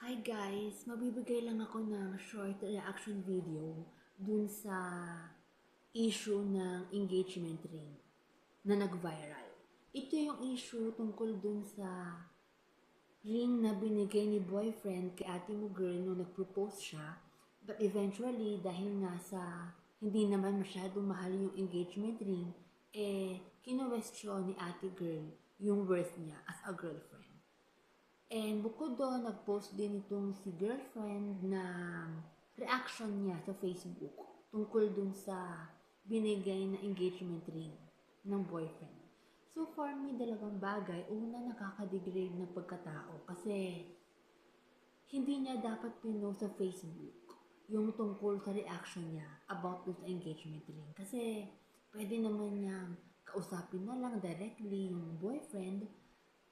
Hi guys! Mabibigay lang ako ng short reaction video dun sa issue ng engagement ring na nag-viral. Ito yung issue tungkol dun sa ring na binigay ni boyfriend kay ate mo girl nung nag-propose siya. But eventually, dahil nga sa hindi naman masyadong mahal yung engagement ring, kinuwestiyon ni ate girl yung worth niya as a girlfriend. And bukod doon, nag-post din itong si girlfriend na reaction niya sa Facebook tungkol dun sa binigay na engagement ring ng boyfriend. So for me, dalawang bagay. Una, nakaka-degrade ng pagkatao kasi hindi niya dapat pinost sa Facebook yung tungkol sa reaction niya about dun sa engagement ring. Kasi pwede naman niyang kausapin na lang directly yung boyfriend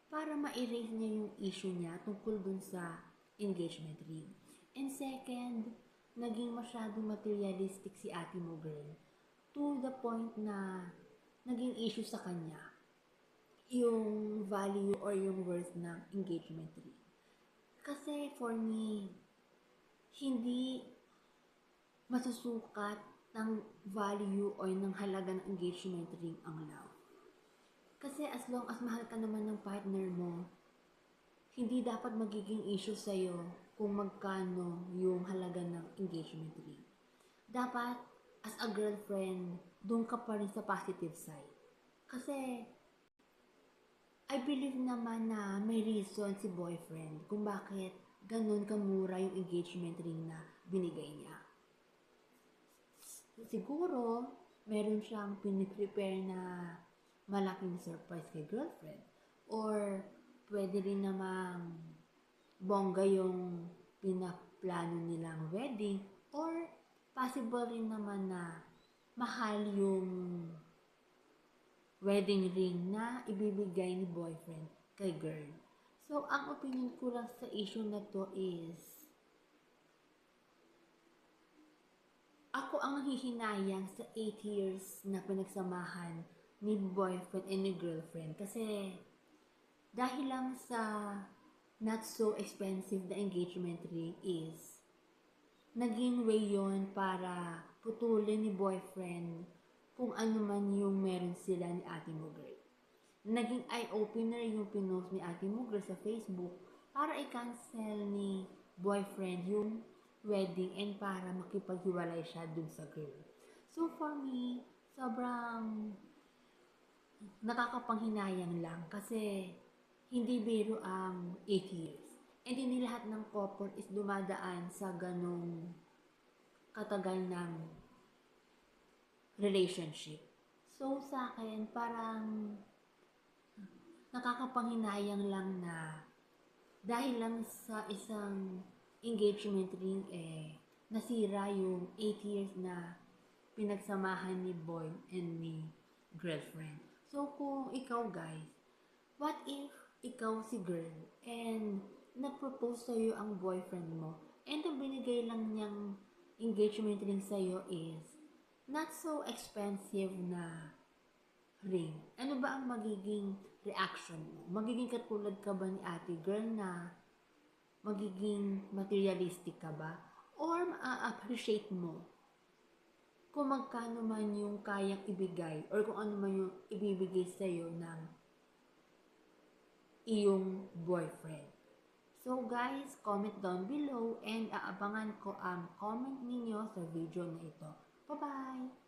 para ma-erase niya yung issue niya tungkol dun sa engagement ring. And second, naging masyadong materialistic si ate mo girl to the point na naging issue sa kanya yung value or yung worth ng engagement ring. Kasi for me, hindi masusukat ng value or ng halaga ng engagement ring ang love. Kasi as long as mahal ka naman ng partner mo, hindi dapat magiging issue sa'yo kung magkano yung halaga ng engagement ring. Dapat, as a girlfriend, doon ka pa rin sa positive side. Kasi, I believe naman na may reason si boyfriend kung bakit ganun kamura yung engagement ring na binigay niya. Siguro, meron siyang piniprepare na malaking surprise kay girlfriend. Or, pwede rin namang bongga yung pinaplano nilang wedding. Or, possible rin naman na mahal yung wedding ring na ibibigay ni boyfriend kay girl. So, ang opinion ko lang sa issue na to is, ako ang nanghihinayang sa 8 years na pinagsamahan ni boyfriend and ni girlfriend kasi dahil lang sa not so expensive na engagement ring is naging way yon para putulin ni boyfriend kung ano man yung meron sila ni ate mo girl. Naging eye-opener yung pinost ni ate mo girl sa Facebook para i-cancel ni boyfriend yung wedding and para makipaghiwalay siya dun sa girl. So for me, sobrang nakakapanghinayang lang kasi hindi biro ang 8 years. And hindi lahat ng couple is dumadaan sa ganong katagal ng relationship. So sa akin, parang nakakapanghinayang lang na dahil lang sa isang engagement ring nasira yung 8 years na pinagsamahan ni boy and ni girlfriend. So, kung ikaw guys, what if ikaw si girl and nag-propose sa'yo ang boyfriend mo and ang binigay lang niyang engagement ring sa'yo is not so expensive na ring. Ano ba ang magiging reaction mo? Magiging katulad ka ba ni ate girl na magiging materialistic ka ba? Or ma-appreciate mo kung magkano man yung kayang ibigay or kung ano man yung ibibigay sa'yo ng iyong boyfriend. So guys, comment down below and aabangan ko ang comment ninyo sa video na ito. Bye-bye!